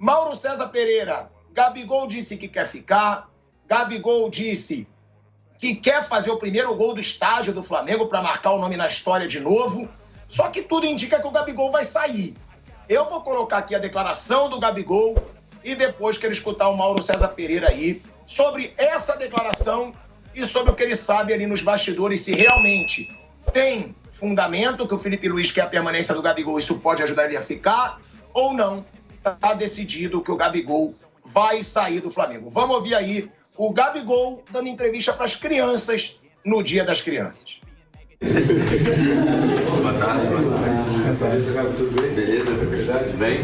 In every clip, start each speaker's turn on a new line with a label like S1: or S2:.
S1: Mauro César Pereira, Gabigol disse que quer ficar, Gabigol disse que quer fazer o primeiro gol do estádio do Flamengo para marcar o nome na história de novo, só que tudo indica que o Gabigol vai sair. Eu vou colocar aqui a declaração do Gabigol e depois quero escutar o Mauro César Pereira aí sobre essa declaração e sobre o que ele sabe ali nos bastidores, se realmente tem fundamento que o Felipe Luiz quer a permanência do Gabigol, isso pode ajudar ele a ficar ou não. Está decidido que o Gabigol vai sair do Flamengo. Vamos ouvir aí o Gabigol dando entrevista para as crianças no Dia das Crianças.
S2: Boa tarde. Tudo bem? Beleza? Tudo bem?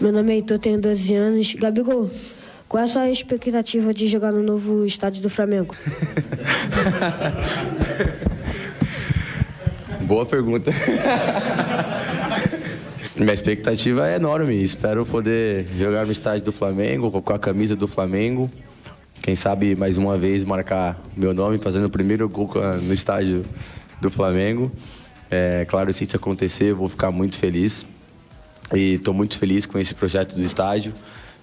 S3: Meu nome é Heitor, tenho 12 anos. Gabigol, qual é a sua expectativa de jogar no novo estádio do Flamengo?
S2: Boa pergunta. Minha expectativa é enorme. Espero poder jogar no estádio do Flamengo, com a camisa do Flamengo. Quem sabe, mais uma vez, marcar meu nome, fazendo o primeiro gol no estádio do Flamengo. Claro, se isso acontecer, eu vou ficar muito feliz. E estou muito feliz com esse projeto do estádio.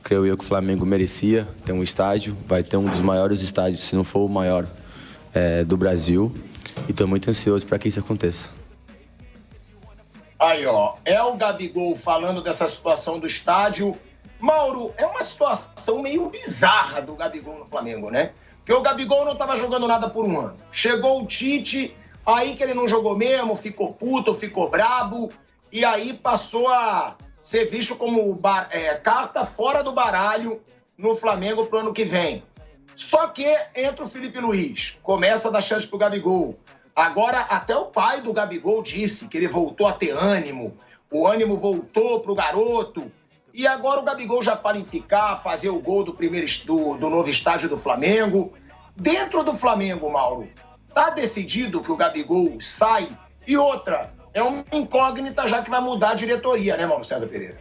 S2: Creio eu que o Flamengo merecia ter um estádio. Vai ter um dos maiores estádios, se não for o maior, do Brasil. E estou muito ansioso para que isso aconteça.
S1: Aí, ó, é o Gabigol falando dessa situação do estádio. Mauro, é uma situação meio bizarra do Gabigol no Flamengo, né? Porque o Gabigol não estava jogando nada por um ano. Chegou o Tite, aí que ele não jogou mesmo, ficou puto, ficou brabo, e aí passou a ser visto como carta fora do baralho no Flamengo pro ano que vem. Só que entra o Felipe Luiz, começa a dar chance pro Gabigol. Agora, até o pai do Gabigol disse que ele voltou a ter ânimo, o ânimo voltou pro garoto, e agora o Gabigol já fala em ficar, fazer o gol do novo estádio do Flamengo. Dentro do Flamengo, Mauro, tá decidido que o Gabigol sai? E outra, é uma incógnita já que vai mudar a diretoria, né, Mauro César Pereira?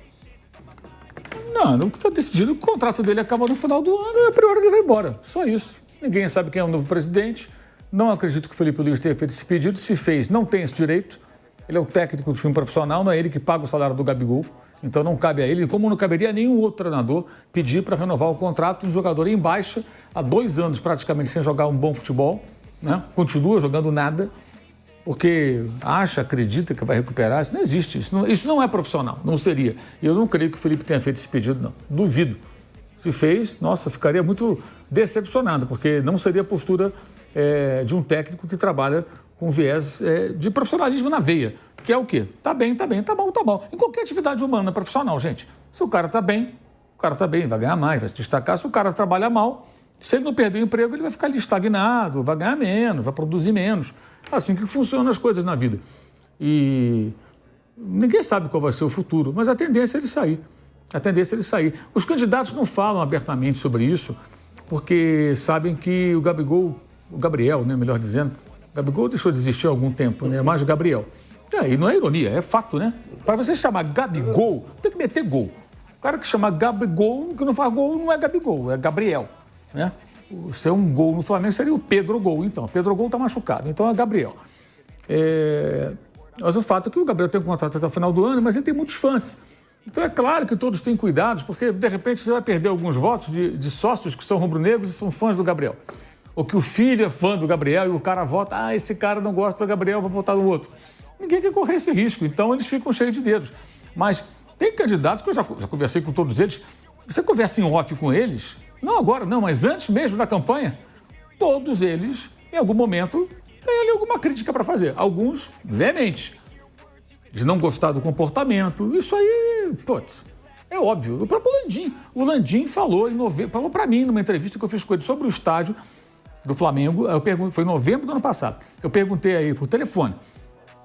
S4: Não está decidido. O contrato dele acaba no final do ano e a priori ele vai embora. Só isso. Ninguém sabe quem é o novo presidente. Não acredito que o Felipe Luiz tenha feito esse pedido. Se fez, não tem esse direito. Ele é o técnico do time profissional, não é ele que paga o salário do Gabigol. Então não cabe a ele, como não caberia a nenhum outro treinador pedir para renovar o contrato do jogador em baixa, há 2 anos praticamente sem jogar um bom futebol, né? Continua jogando nada, porque acredita que vai recuperar. Isso não existe, isso não é profissional, não seria. E eu não creio que o Felipe tenha feito esse pedido, não. Duvido. Se fez, nossa, ficaria muito decepcionado, porque não seria a postura de um técnico que trabalha com viés de profissionalismo na veia, que é o quê? Tá bem, tá bom. Em qualquer atividade humana profissional, gente. Se o cara tá bem, vai ganhar mais, vai se destacar. Se o cara trabalha mal, se ele não perder o emprego, ele vai ficar ali estagnado, vai ganhar menos, vai produzir menos. É assim que funcionam as coisas na vida. E ninguém sabe qual vai ser o futuro, mas a tendência é ele sair. Os candidatos não falam abertamente sobre isso, porque sabem que o Gabriel, né, melhor dizendo, o Gabigol deixou de existir há algum tempo, né? Mais o Gabriel. E não é ironia, é fato, né? Para você chamar Gabigol, tem que meter gol. O cara que chama Gabigol, que não faz gol, não é Gabigol, é Gabriel, né? Se é um gol no Flamengo, seria o Pedro Gol, então. Pedro Gol está machucado, então é Gabriel. Mas o fato é que o Gabriel tem um contrato até o final do ano, mas ele tem muitos fãs. Então é claro que todos têm cuidados, porque de repente você vai perder alguns votos de sócios que são rubro-negros e são fãs do Gabriel. Ou que o filho é fã do Gabriel e o cara vota, esse cara não gosta do Gabriel, vou votar no outro. Ninguém quer correr esse risco, então eles ficam cheios de dedos. Mas tem candidatos que eu já conversei com todos eles. Você conversa em off com eles, não agora, não, mas antes mesmo da campanha, todos eles, em algum momento, têm ali alguma crítica para fazer. Alguns veementes, de não gostar do comportamento. Isso aí, é óbvio. O próprio Landim. O Landim falou para mim numa entrevista que eu fiz com ele sobre o estádio do Flamengo. Foi em novembro do ano passado. Eu perguntei aí por telefone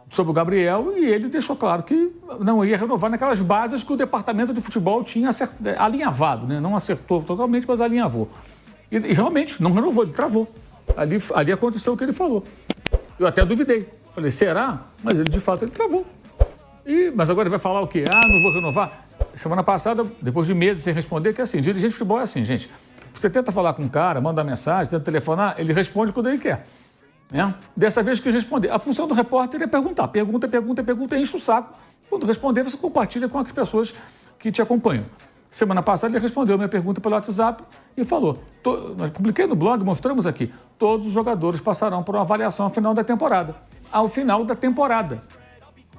S4: sobre o Gabriel e ele deixou claro que não ia renovar naquelas bases que o departamento de futebol tinha alinhavado, né? Não acertou totalmente, mas alinhavou. E realmente não renovou, ele travou. Ali aconteceu o que ele falou. Eu até duvidei. Falei, será? Mas ele de fato ele travou. Mas agora ele vai falar o quê? Não vou renovar. Semana passada, depois de meses sem responder, que é assim, dirigente de futebol é assim, gente. Você tenta falar com o cara, manda mensagem, tenta telefonar, ele responde quando ele quer. Né? Dessa vez que responder. A função do repórter é perguntar. Pergunta, enche o saco. Quando responder, você compartilha com as pessoas que te acompanham. Semana passada ele respondeu a minha pergunta pelo WhatsApp e falou, nós publiquei no blog, mostramos aqui, todos os jogadores passarão por uma avaliação ao final da temporada. Ao final da temporada.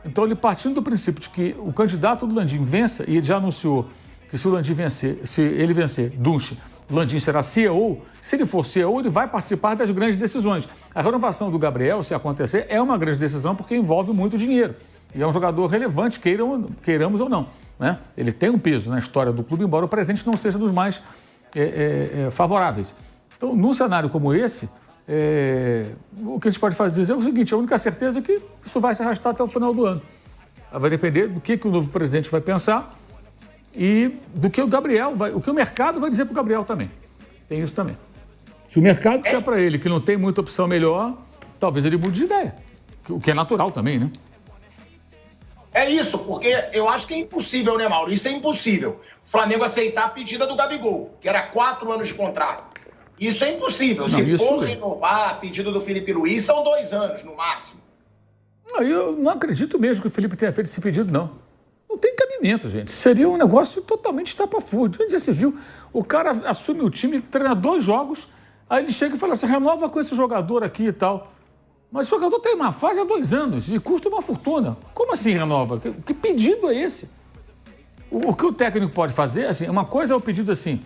S4: Então ele partindo do princípio de que o candidato do Landim vença, e ele já anunciou que se o Landim vencer, se ele vencer, Dunche, o Landim será CEO, se ele for CEO, ele vai participar das grandes decisões. A renovação do Gabriel, se acontecer, é uma grande decisão porque envolve muito dinheiro. E é um jogador relevante, queiramos ou não. Né? Ele tem um peso na história do clube, embora o presente não seja dos mais favoráveis. Então, num cenário como esse, o que a gente pode dizer é o seguinte, a única certeza é que isso vai se arrastar até o final do ano. Vai depender do que o novo presidente vai pensar e do que o Gabriel o que o mercado vai dizer para o Gabriel também. Tem isso também. Se o mercado disser para ele que não tem muita opção melhor, talvez ele mude de ideia. O que é natural também, né?
S1: É isso, porque eu acho que é impossível, né, Mauro? Isso é impossível. O Flamengo aceitar a pedida do Gabigol, que era 4 anos de contrato. Isso é impossível. Se for renovar a pedido do Felipe Luiz, são 2 anos, no máximo.
S4: Eu não acredito mesmo que o Felipe tenha feito esse pedido, não. Não tem cabimento, gente. Seria um negócio totalmente estapafúrdio. Onde já se viu? O cara assume o time, treina 2 jogos, aí ele chega e fala assim, renova com esse jogador aqui e tal. Mas o jogador tem uma fase há 2 anos e custa uma fortuna. Como assim renova? Que pedido é esse? O que o técnico pode fazer, assim, uma coisa é o pedido assim,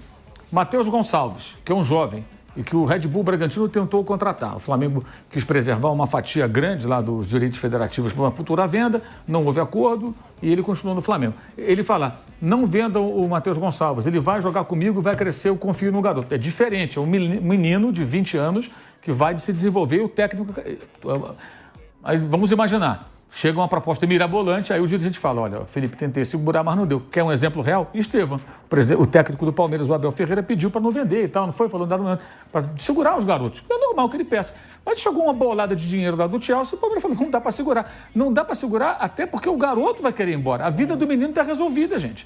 S4: Matheus Gonçalves, que é um jovem, e que o Red Bull Bragantino tentou contratar. O Flamengo quis preservar uma fatia grande lá dos direitos federativos para uma futura venda, não houve acordo e ele continuou no Flamengo. Ele fala, não vendam o Matheus Gonçalves, ele vai jogar comigo, vai crescer, eu confio no garoto. É diferente, é um menino de 20 anos que vai se desenvolver e o técnico... Mas vamos imaginar, chega uma proposta mirabolante, aí o dirigente fala, olha, Felipe, tentei segurar, mas não deu. Quer um exemplo real? Estevam, o técnico do Palmeiras, o Abel Ferreira, pediu para não vender e tal, não foi? Falou, para segurar os garotos. É normal que ele peça. Mas chegou uma bolada de dinheiro lá do Chelsea, o Palmeiras falou, não dá para segurar. Não dá para segurar até porque o garoto vai querer ir embora. A vida do menino está resolvida, gente.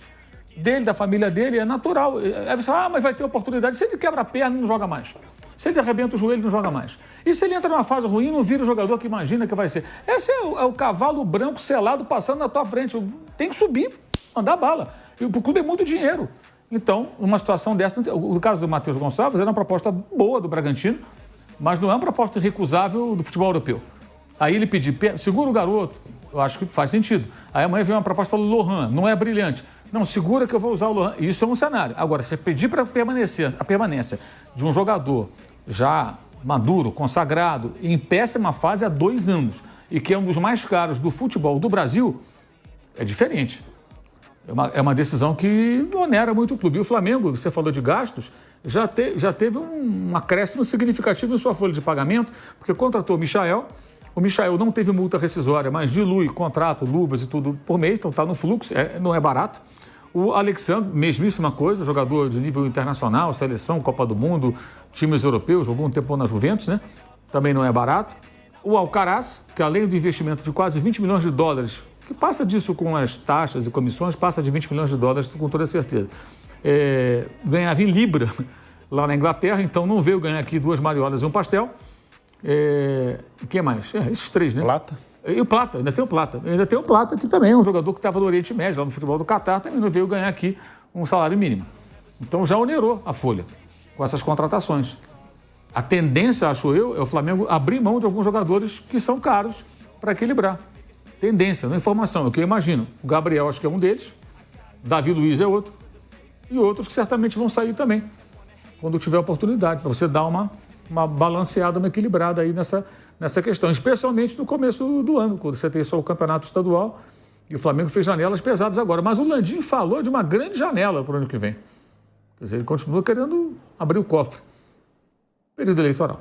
S4: Dele, da família dele, é natural. Aí você fala, mas vai ter oportunidade. Se ele quebra a perna, não joga mais. Se ele arrebenta o joelho, não joga mais. E se ele entra numa fase ruim, não vira o jogador que imagina que vai ser. Esse é o cavalo branco selado passando na tua frente. Tem que subir, mandar bala. E o clube é muito dinheiro. Então, uma situação dessa... O caso do Matheus Gonçalves era uma proposta boa do Bragantino, mas não é uma proposta irrecusável do futebol europeu. Aí ele pediu, segura o garoto, eu acho que faz sentido. Aí amanhã vem uma proposta para o Lohan, não é brilhante. Não, segura que eu vou usar o Lohan. Isso é um cenário. Agora, se pedir para a permanência de um jogador já maduro, consagrado, em péssima fase há 2 anos, e que é um dos mais caros do futebol do Brasil, é diferente. É uma decisão que onera muito o clube. E o Flamengo, você falou de gastos, já teve um acréscimo significativo em sua folha de pagamento, porque contratou o Michael. O Michael não teve multa rescisória, mas dilui contrato, luvas e tudo por mês, então está no fluxo, não é barato. O Alexandre, mesmíssima coisa, jogador de nível internacional, seleção, Copa do Mundo, times europeus, jogou um tempo na Juventus, né? Também não é barato. O Alcaraz, que além do investimento de quase 20 milhões de dólares, que passa disso com as taxas e comissões, passa de 20 milhões de dólares com toda certeza. Ganhava em Libra lá na Inglaterra, então não veio ganhar aqui 2 mariolas e um pastel. Quem mais? Esses 3, né?
S5: Plata.
S4: E o Plata, ainda tem o Plata. Ainda tem o Plata, que também é um jogador que estava no Oriente Médio, lá no futebol do Catar, também não veio ganhar aqui um salário mínimo. Então já onerou a folha com essas contratações. A tendência, acho eu, é o Flamengo abrir mão de alguns jogadores que são caros para equilibrar. Tendência, não é informação, é o que eu imagino. O Gabriel acho que é um deles, Davi Luiz é outro, e outros que certamente vão sair também, quando tiver oportunidade, para você dar uma balanceada, uma equilibrada aí nessa questão, especialmente no começo do ano, quando você tem só o campeonato estadual e o Flamengo fez janelas pesadas agora. Mas o Landim falou de uma grande janela para o ano que vem. Quer dizer, ele continua querendo abrir o cofre. Período eleitoral.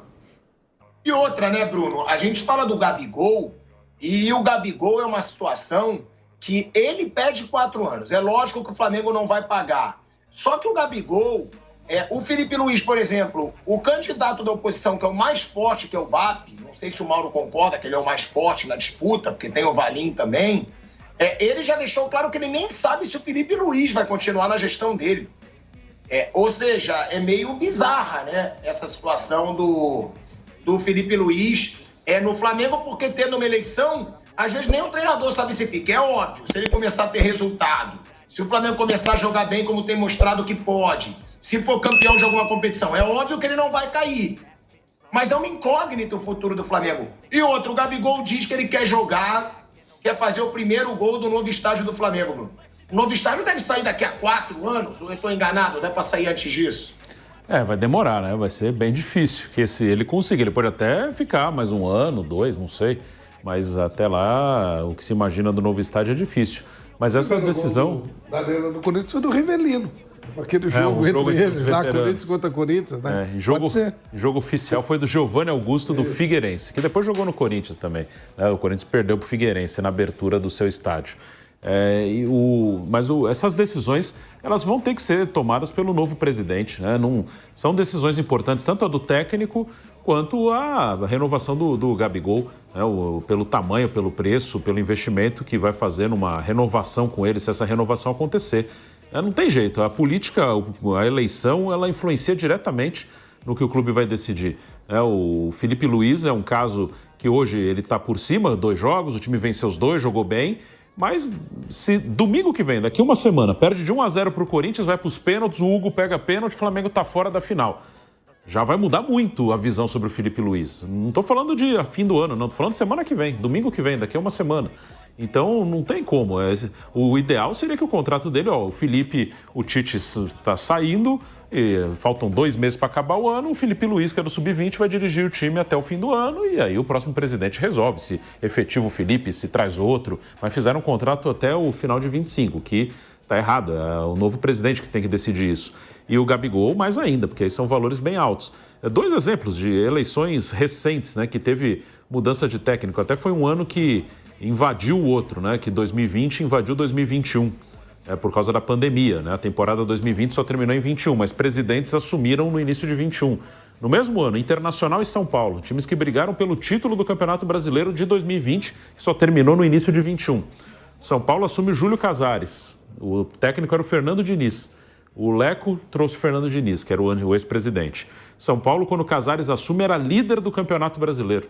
S1: E outra, né, Bruno? A gente fala do Gabigol e o Gabigol é uma situação que ele pede 4 anos. É lógico que o Flamengo não vai pagar. Só que o Gabigol... o Felipe Luiz, por exemplo, o candidato da oposição, que é o mais forte, que é o BAP, não sei se o Mauro concorda que ele é o mais forte na disputa, porque tem o Valim também, ele já deixou claro que ele nem sabe se o Felipe Luiz vai continuar na gestão dele. Ou seja, é meio bizarra, né, essa situação do Felipe Luiz no Flamengo, porque tendo uma eleição, às vezes nem o treinador sabe se fica. É óbvio, se ele começar a ter resultado, se o Flamengo começar a jogar bem como tem mostrado que pode, se for campeão de alguma competição, é óbvio que ele não vai cair. Mas é uma incógnita o futuro do Flamengo. E outro, o Gabigol diz que ele quer jogar, quer fazer o primeiro gol do novo estádio do Flamengo, Bruno. O novo estádio deve sair daqui a 4 anos, ou eu estou enganado, deve para sair antes disso.
S5: Vai demorar, né? Vai ser bem difícil. Que se ele conseguir, ele pode até ficar mais 1 ano, 2, não sei. Mas até lá, o que se imagina do novo estádio é difícil. Mas essa decisão...
S6: Da Arena do Corinthians foi do Rivelino. Aquele jogo entre eles, lá, Corinthians contra Corinthians, né?
S5: Jogo oficial foi do Giovanni Augusto do Figueirense, que depois jogou no Corinthians também. Né? O Corinthians perdeu pro Figueirense na abertura do seu estádio. Essas decisões, elas vão ter que ser tomadas pelo novo presidente, né? São decisões importantes, tanto a do técnico quanto a renovação do Gabigol, né? Pelo tamanho, pelo preço, pelo investimento que vai fazer numa renovação com ele, se essa renovação acontecer. Não tem jeito, a política, a eleição, ela influencia diretamente no que o clube vai decidir. O Felipe Luiz é um caso que hoje ele está por cima, 2 jogos, o time venceu os 2, jogou bem, mas se domingo que vem, daqui 1 semana, perde de 1-0 para o Corinthians, vai para os pênaltis, o Hugo pega pênalti, o Flamengo está fora da final. Já vai mudar muito a visão sobre o Felipe Luiz. Não estou falando de fim do ano, não, estou falando de semana que vem, domingo que vem, daqui a 1 semana. Então, não tem como. O ideal seria que o contrato dele, o Felipe, o Tite está saindo, faltam 2 meses para acabar o ano, o Felipe Luiz, que é do Sub-20, vai dirigir o time até o fim do ano e aí o próximo presidente resolve se efetiva o Felipe, se traz outro. Mas fizeram um contrato até o final de 25, que está errado. É o novo presidente que tem que decidir isso. E o Gabigol mais ainda, porque aí são valores bem altos. 2 exemplos de eleições recentes, né, que teve mudança de técnico. Até foi um ano que invadiu o outro, né? Que 2020 invadiu 2021, por causa da pandemia, né? A temporada 2020 só terminou em 21, mas presidentes assumiram no início de 21. No mesmo ano, Internacional e São Paulo, times que brigaram pelo título do Campeonato Brasileiro de 2020, que só terminou no início de 21. São Paulo assume o Júlio Casares, o técnico era o Fernando Diniz. O Leco trouxe o Fernando Diniz, que era o ex-presidente. São Paulo, quando o Casares assume, era líder do Campeonato Brasileiro.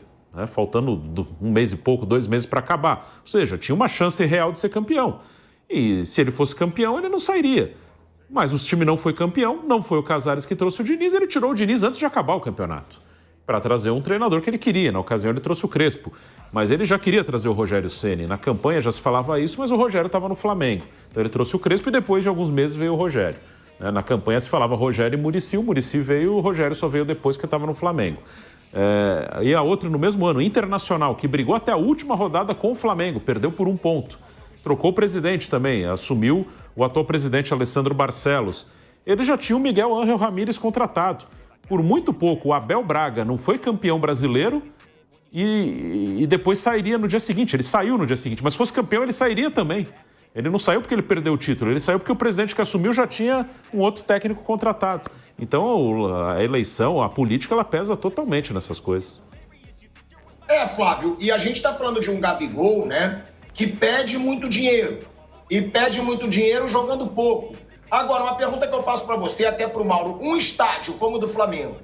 S5: Faltando 1 mês e pouco, 2 meses para acabar. Ou seja, tinha uma chance real de ser campeão. E se ele fosse campeão, ele não sairia. Mas o time não foi campeão, não foi o Casares que trouxe o Diniz, ele tirou o Diniz antes de acabar o campeonato. Para trazer um treinador que ele queria. Na ocasião ele trouxe o Crespo. Mas ele já queria trazer o Rogério Ceni. Na campanha já se falava isso, mas o Rogério estava no Flamengo. Então ele trouxe o Crespo e depois de alguns meses veio o Rogério. Na campanha se falava Rogério e Muricy. O Muricy veio, o Rogério só veio depois que estava no Flamengo. E a outra no mesmo ano, Internacional, que brigou até a última rodada com o Flamengo, perdeu por 1 ponto. Trocou o presidente também, assumiu o atual presidente Alessandro Barcelos. Ele já tinha o Miguel Ángel Ramírez contratado. Por muito pouco, o Abel Braga não foi campeão brasileiro e depois sairia no dia seguinte. Ele saiu no dia seguinte, mas se fosse campeão ele sairia também. Ele não saiu porque ele perdeu o título, ele saiu porque o presidente que assumiu já tinha um outro técnico contratado. Então, a eleição, a política, ela pesa totalmente nessas coisas.
S1: Flávio, e a gente está falando de um Gabigol, né, que pede muito dinheiro. E pede muito dinheiro jogando pouco. Agora, uma pergunta que eu faço para você, até para o Mauro. Um estádio como o do Flamengo,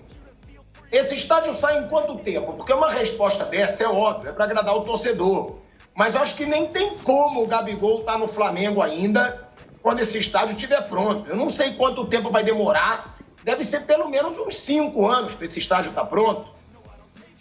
S1: esse estádio sai em quanto tempo? Porque uma resposta dessa é óbvio, é para agradar o torcedor. Mas eu acho que nem tem como o Gabigol estar no Flamengo ainda quando esse estádio estiver pronto. Eu não sei quanto tempo vai demorar. Deve ser pelo menos uns 5 anos para esse estádio estar pronto.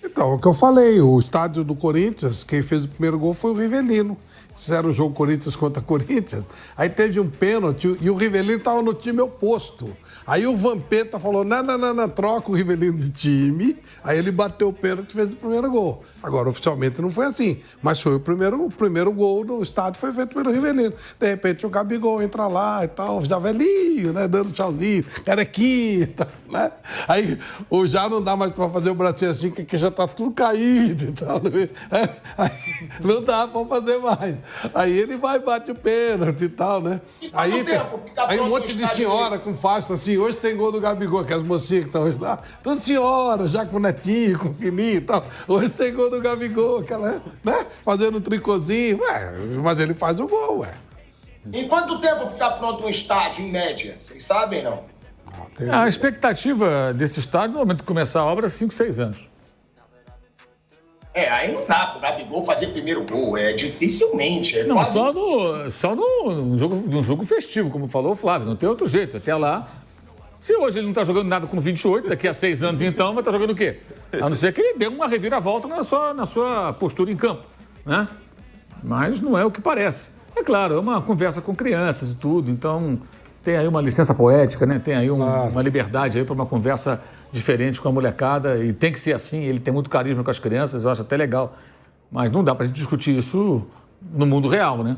S6: Então, é o que eu falei, o estádio do Corinthians, quem fez o primeiro gol foi o Rivelino. Isso era o jogo Corinthians contra Corinthians. Aí teve um pênalti e o Rivelino estava no time oposto. Aí o Vampeta falou, não, troca o Rivelino de time. Aí ele bateu o pênalti e fez o primeiro gol. Agora, oficialmente não foi assim, mas foi o primeiro gol no estádio foi feito pelo Rivelino. De repente o Gabigol entra lá e tal, já velhinho, né, dando tchauzinho, carequinha e tal, né? Aí já não dá mais para fazer o bracinho assim, que já tá tudo caído e tal. Aí, não dá para fazer mais. Aí ele vai e bate o pênalti e tal, né? Aí um monte de senhora com faixa assim, hoje tem gol do Gabigol, que as mocinhas que estão hoje lá, toda senhora, já com netinho, com filhinho e tal. Hoje tem gol do Gabigol, aquela, né? Fazendo um tricôzinho, mas ele faz o gol,
S1: Em quanto tempo ficar pronto um estádio, em média? Vocês sabem, não?
S4: A expectativa desse estádio, no momento de começar a obra, é 5, 6 anos.
S1: Aí não dá pro Gabigol fazer primeiro gol. Dificilmente.
S4: Não,
S1: quase...
S4: só no jogo festivo, como falou o Flávio. Não tem outro jeito. Até lá. Se hoje ele não está jogando nada com 28, daqui a 6 anos então, vai estar jogando o quê? A não ser que ele dê uma reviravolta na sua postura em campo, né? Mas não é o que parece. É claro, é uma conversa com crianças e tudo, então tem aí uma licença poética, né? Tem aí uma liberdade aí para uma conversa diferente com a molecada e tem que ser assim, ele tem muito carisma com as crianças, eu acho até legal. Mas não dá para a gente discutir isso no mundo real, né?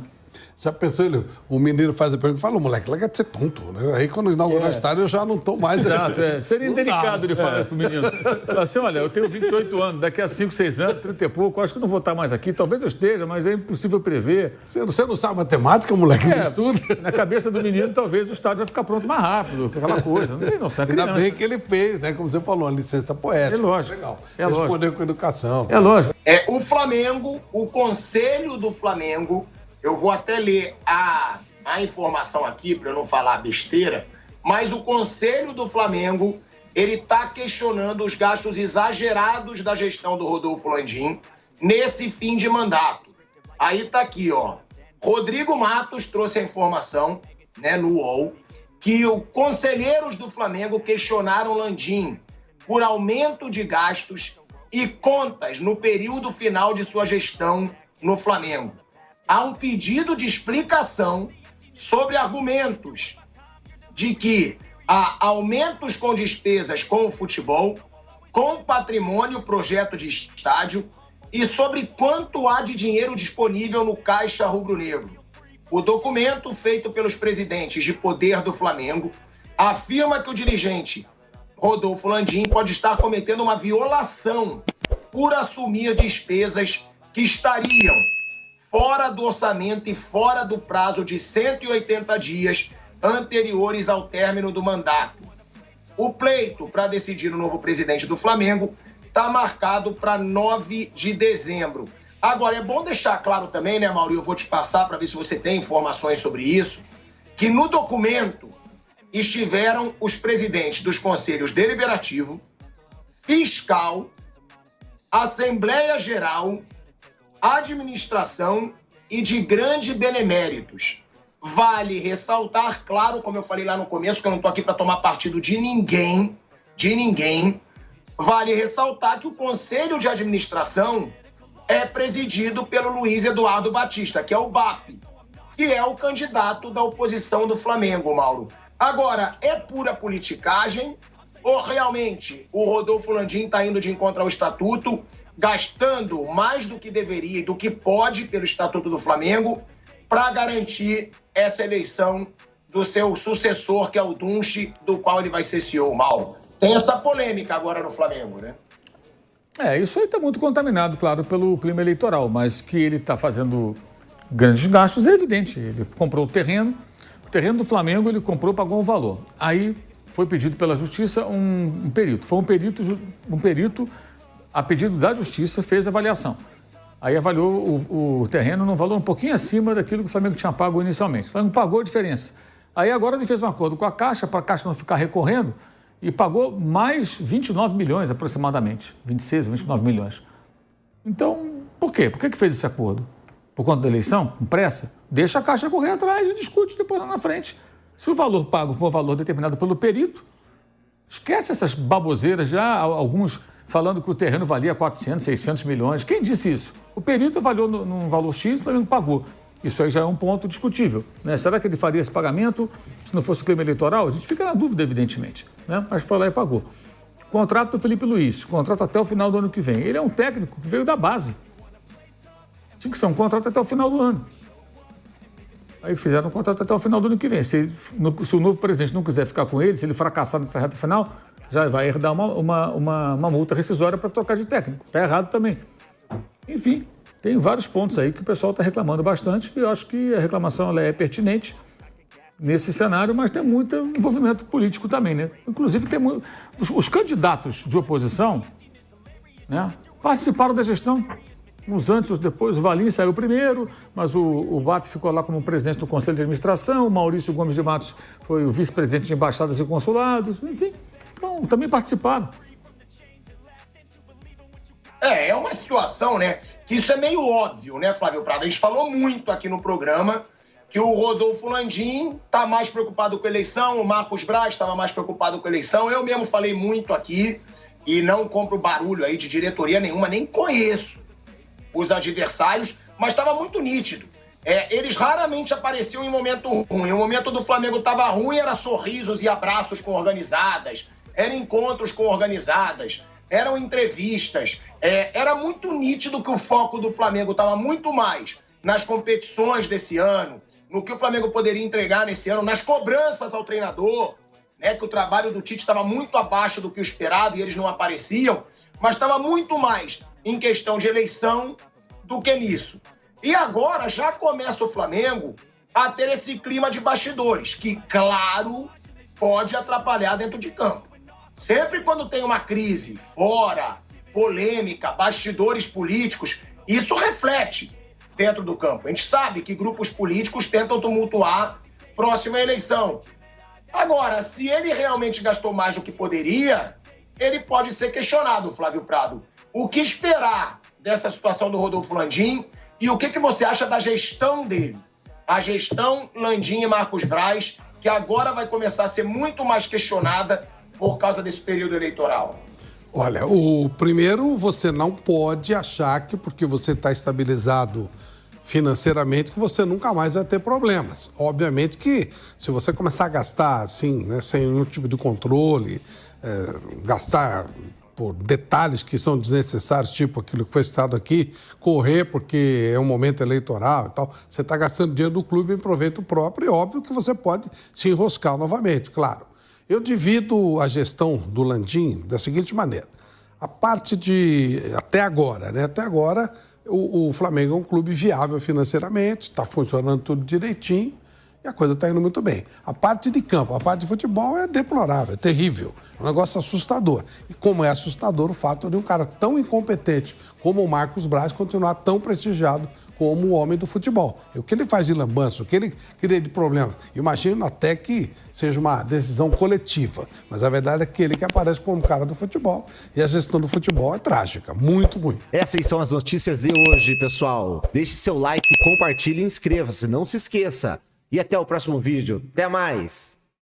S6: Já pensou, o menino faz a pergunta e fala, moleque, larga de ser tonto, né? Aí quando inaugurar o estádio eu já não estou mais...
S4: Exato, seria indelicado ele falar isso pro menino. Falar assim, olha, eu tenho 28 anos, daqui a 5, 6 anos, 30 e pouco, acho que não vou estar mais aqui, talvez eu esteja, mas é impossível prever.
S6: Você não sabe matemática, moleque, não estuda?
S4: Na cabeça do menino, talvez o estádio vai ficar pronto mais rápido, aquela coisa, não tem noção, é criança.
S6: Ainda bem que ele fez, né, como você falou, uma licença poética.
S4: É lógico.
S6: Legal.
S4: É
S6: Respondeu
S4: lógico.
S6: com educação.
S4: É lógico.
S1: O Flamengo, o Conselho do Flamengo, eu vou até ler a informação aqui para eu não falar besteira, mas o Conselho do Flamengo, ele está questionando os gastos exagerados da gestão do Rodolfo Landim nesse fim de mandato. Aí tá aqui, ó. Rodrigo Matos trouxe a informação, né, no UOL, que os conselheiros do Flamengo questionaram Landim por aumento de gastos e contas no período final de sua gestão no Flamengo. Há um pedido de explicação sobre argumentos de que há aumentos com despesas com o futebol, com patrimônio, projeto de estádio e sobre quanto há de dinheiro disponível no Caixa Rubro-Negro. O documento feito pelos presidentes de poder do Flamengo afirma que o dirigente Rodolfo Landim pode estar cometendo uma violação por assumir despesas que estariam fora do orçamento e fora do prazo de 180 dias anteriores ao término do mandato. O pleito para decidir o novo presidente do Flamengo está marcado para 9 de dezembro. Agora, é bom deixar claro também, né, Mauro, eu vou te passar para ver se você tem informações sobre isso, que no documento estiveram os presidentes dos conselhos deliberativo, fiscal, Assembleia Geral, administração e de grandes beneméritos. Vale ressaltar, claro, como eu falei lá no começo, que eu não estou aqui para tomar partido de ninguém, vale ressaltar que o Conselho de Administração é presidido pelo Luiz Eduardo Batista, que é o BAP, que é o candidato da oposição do Flamengo, Mauro. Agora, é pura politicagem ou realmente o Rodolfo Landim está indo de encontro ao estatuto, gastando mais do que deveria e do que pode pelo Estatuto do Flamengo para garantir essa eleição do seu sucessor, que é o Dunche, do qual ele vai ser CEO, Mauro? Tem essa polêmica agora no Flamengo, né?
S4: Isso aí está muito contaminado, claro, pelo clima eleitoral, mas que ele está fazendo grandes gastos é evidente. Ele comprou o terreno do Flamengo ele comprou, pagou um valor. Aí foi pedido pela Justiça um perito. Foi um perito, a pedido da Justiça, fez a avaliação. Aí avaliou o terreno num valor um pouquinho acima daquilo que o Flamengo tinha pago inicialmente. O Flamengo pagou a diferença. Aí agora ele fez um acordo com a Caixa, para a Caixa não ficar recorrendo, e pagou mais 29 milhões aproximadamente. 26, 29 milhões. Então, por quê? Por que fez esse acordo? Por conta da eleição? Com pressa? Deixa a Caixa correr atrás e discute depois lá na frente. Se o valor pago for o valor determinado pelo perito, esquece essas baboseiras, já alguns falando que o terreno valia 400, 600 milhões. Quem disse isso? O perito avaliou num valor X, o Flamengo pagou. Isso aí já é um ponto discutível, né? Será que ele faria esse pagamento se não fosse o clima eleitoral? A gente fica na dúvida, evidentemente, né? Mas foi lá e pagou. Contrato do Felipe Luiz, contrato até o final do ano que vem. Ele é um técnico que veio da base. Tinha que ser um contrato até o final do ano. Aí fizeram um contrato até o final do ano que vem. Se o novo presidente não quiser ficar com ele, se ele fracassar nessa reta final, já vai herdar uma multa rescisória para trocar de técnico. Está errado também. Enfim, tem vários pontos aí que o pessoal está reclamando bastante e eu acho que a reclamação ela é pertinente nesse cenário, mas tem muito envolvimento político também, né? Inclusive, tem os candidatos de oposição, né, participaram da gestão. Uns antes, uns depois. O Valim saiu primeiro, mas o BAP ficou lá como presidente do Conselho de Administração, o Maurício Gomes de Matos foi o vice-presidente de embaixadas e consulados, enfim. Então, também participaram.
S1: É uma situação, né, que isso é meio óbvio, né, Flávio Prado? A gente falou muito aqui no programa que o Rodolfo Landim tá mais preocupado com a eleição, o Marcos Braz estava mais preocupado com a eleição. Eu mesmo falei muito aqui e não compro barulho aí de diretoria nenhuma, nem conheço os adversários, mas estava muito nítido. Eles raramente apareciam em momento ruim. O momento do Flamengo estava ruim, era sorrisos e abraços com organizadas, eram encontros com organizadas, eram entrevistas. Era muito nítido que o foco do Flamengo estava muito mais nas competições desse ano, no que o Flamengo poderia entregar nesse ano, nas cobranças ao treinador, né, que o trabalho do Tite estava muito abaixo do que o esperado e eles não apareciam, mas estava muito mais em questão de eleição do que nisso. E agora já começa o Flamengo a ter esse clima de bastidores, que, claro, pode atrapalhar dentro de campo. Sempre quando tem uma crise fora, polêmica, bastidores políticos, isso reflete dentro do campo. A gente sabe que grupos políticos tentam tumultuar próxima eleição. Agora, se ele realmente gastou mais do que poderia, ele pode ser questionado, Flávio Prado. O que esperar dessa situação do Rodolfo Landim e o que você acha da gestão dele? A gestão Landim e Marcos Braz, que agora vai começar a ser muito mais questionada por causa desse período eleitoral.
S6: Olha, o primeiro, você não pode achar que porque você está estabilizado financeiramente que você nunca mais vai ter problemas. Obviamente que se você começar a gastar assim, né, sem nenhum tipo de controle, gastar por detalhes que são desnecessários, tipo aquilo que foi citado aqui, correr porque é um momento eleitoral e tal, você está gastando dinheiro do clube em proveito próprio e óbvio que você pode se enroscar novamente, claro. Eu divido a gestão do Landim da seguinte maneira. A parte de... Até agora, né? Até agora, o Flamengo é um clube viável financeiramente, está funcionando tudo direitinho e a coisa está indo muito bem. A parte de campo, a parte de futebol é deplorável, é terrível. É um negócio assustador. E como é assustador o fato de um cara tão incompetente como o Marcos Braz continuar tão prestigiado como o homem do futebol. E o que ele faz de lambança, o que ele cria de problemas. Imagino até que seja uma decisão coletiva. Mas a verdade é que ele que aparece como cara do futebol e a gestão do futebol é trágica, muito ruim.
S7: Essas são as notícias de hoje, pessoal. Deixe seu like, compartilhe e inscreva-se. Não se esqueça. E até o próximo vídeo. Até mais!